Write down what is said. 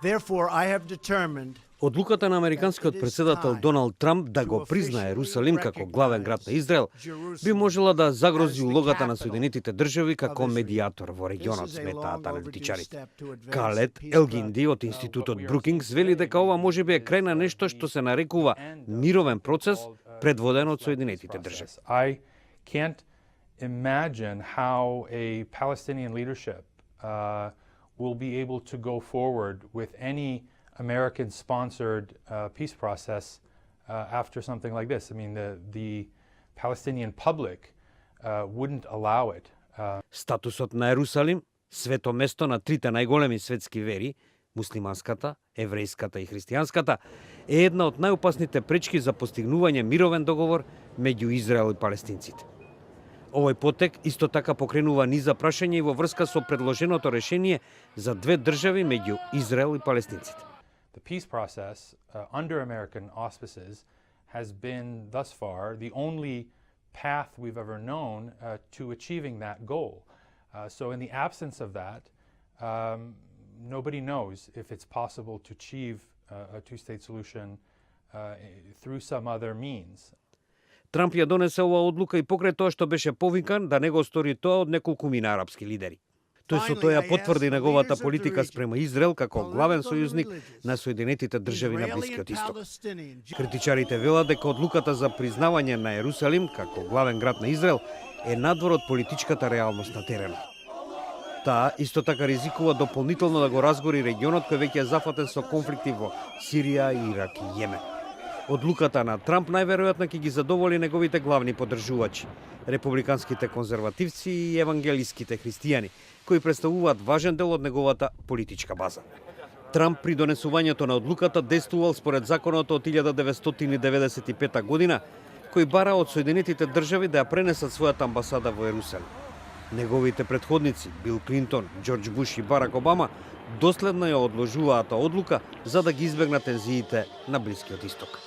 Therefore, I have determined Одлуката на американскиот председател Доналд Трамп да го признае Ерусалим како главен град на Израел би можела да загрози улогата на Соединетите држави како медијатор во регионот, сметаат аналитичарите. Калет Елгинди од Институтот Брукингс вели дека ова можеби е крај на нешто што се нарекува мировен процес предводен од Соединетите држави. I can't imagine how a Palestinian leadership will be able to go forward with any American-sponsored peace process after something like this. I mean, the Palestinian public wouldn't allow it. Статусот на Ерусалим, свето место на трите најголеми светски вери, муслиманската, еврејската и христијанската, е една од најопасните пречки за постигнување мировен договор меѓу Израел и палестинците. Овој потек исто така покренува низа прашања и во врска со предложеното решение за две држави меѓу Израел и палестинците. The peace process under American auspices has been thus far the only path we've ever known to achieving that goal. So in the absence of that, nobody knows if it's possible to achieve a two-state solution through some other means. Трамп ја донесе оваа одлука и покрај тоа што беше повикан да не го стори тоа од неколкумина арапски лидери. Тој со тоа ја потврди неговата политика спрема Израел како главен сојузник на Соединетите држави на Блискиот Исток. Критичарите велат дека одлуката за признавање на Ерусалим како главен град на Израел е надвор од политичката реалност на теренот. Таа исто така ризикува дополнително да го разгори регионот кој веќе е зафатен со конфликти во Сирија, Ирак и Јемен. Одлуката на Трамп најверојатно ќе ги задоволи неговите главни поддржувачи, републиканските конзервативци и евангелиските христијани, кои представуваат важен дел од неговата политичка база. Трамп при донесувањето на одлуката действувал според законот од 1995 година, кој бара од Соединетите држави да ја пренесат својата амбасада во Ерусалим. Неговите претходници Бил Клинтон, Џорџ Буш и Барак Обама доследно ја одложуваат одлука за да ги избегнат тензиите на Блискиот Исток.